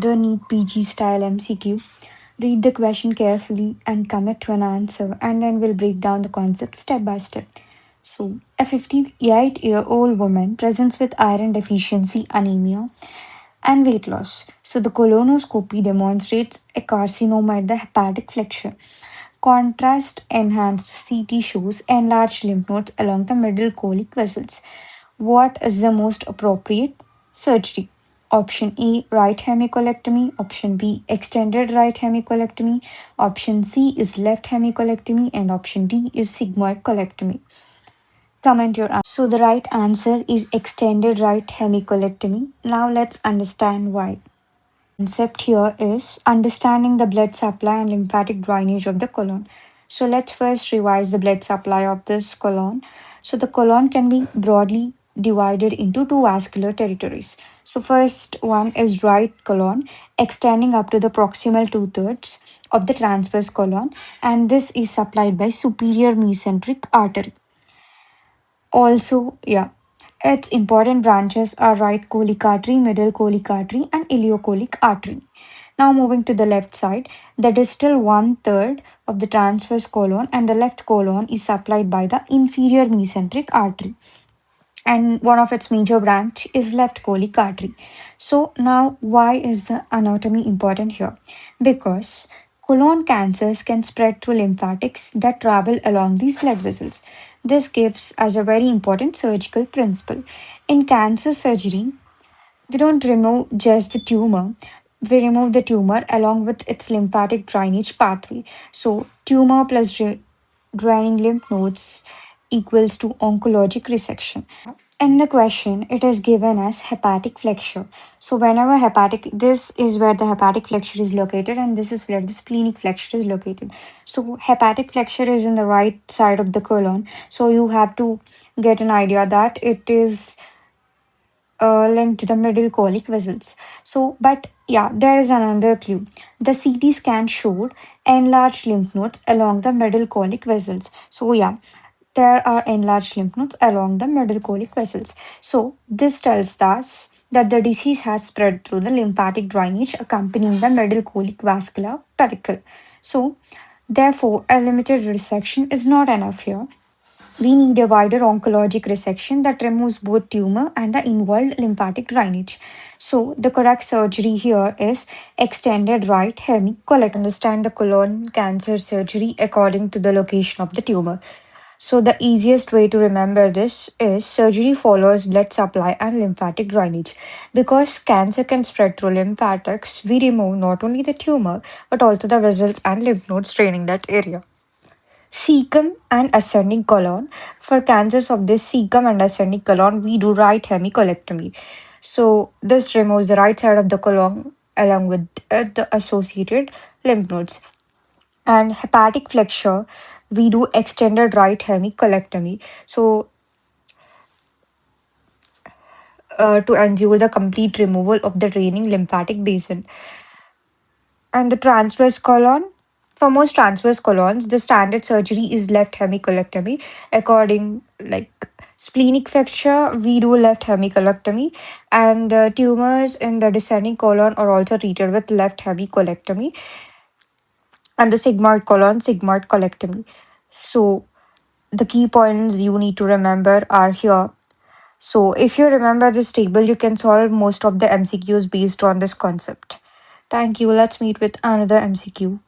The NEET PG style MCQ. Read the question carefully and commit to an answer, and then we'll break down the concept step by step. So, a 58-year-old woman presents with iron deficiency, anemia, and weight loss. So, the colonoscopy demonstrates a carcinoma at the hepatic flexure. Contrast enhanced CT shows enlarged lymph nodes along the middle colic vessels. What is the most appropriate surgery? Option A, right hemicolectomy. Option B, extended right hemicolectomy. Option C is left hemicolectomy. And option D is sigmoid colectomy. Comment your answer. So the right answer is extended right hemicolectomy. Now let's understand why. Concept here is understanding the blood supply and lymphatic drainage of the colon. So let's first revise the blood supply of this colon. So the colon can be broadly divided into two vascular territories. So first one is right colon, extending up to the proximal two-thirds of the transverse colon, and this is supplied by superior mesenteric artery. Also, its important branches are right colic artery, middle colic artery, and ileocolic artery. Now moving to the left side, the distal one-third of the transverse colon and the left colon is supplied by the inferior mesenteric artery. And one of its major branch is left colic artery. So now why is the anatomy important here? Because colon cancers can spread through lymphatics that travel along these blood vessels. This gives us a very important surgical principle. In cancer surgery, they don't remove just the tumor. We remove the tumor along with its lymphatic drainage pathway. So, tumor plus draining lymph nodes equals to oncologic resection. In the question, it is given as hepatic flexure. So, whenever this is where the hepatic flexure is located, and this is where the splenic flexure is located. So, hepatic flexure is in the right side of the colon. So, you have to get an idea that it is linked to the middle colic vessels. So, but yeah, there is another clue. The CT scan showed enlarged lymph nodes along the middle colic vessels. So, yeah, there are enlarged lymph nodes along the middle colic vessels. So, this tells us that the disease has spread through the lymphatic drainage accompanying the middle colic vascular pedicle. So, therefore, a limited resection is not enough here. We need a wider oncologic resection that removes both tumor and the involved lymphatic drainage. So, the correct surgery here is extended right hemicolectomy. Understand the colon cancer surgery according to the location of the tumor. So, the easiest way to remember this is surgery follows blood supply and lymphatic drainage. Because cancer can spread through lymphatics, we remove not only the tumor but also the vessels and lymph nodes draining that area. Cecum and ascending colon. For cancers of this cecum and ascending colon, we do right hemicolectomy. So this removes the right side of the colon along with the associated lymph nodes. And hepatic flexure, we do extended right hemicolectomy. So to ensure the complete removal of the draining lymphatic basin. And the transverse colon, for most transverse colons, the standard surgery is left hemicolectomy. According like splenic flexure, we do left hemicolectomy, and tumors in the descending colon are also treated with left hemicolectomy, and the sigmoid colon, sigmoid colectomy. So the key points you need to remember are here. So if you remember this table, you can solve most of the MCQs based on this concept. Thank you. Let's meet with another MCQ.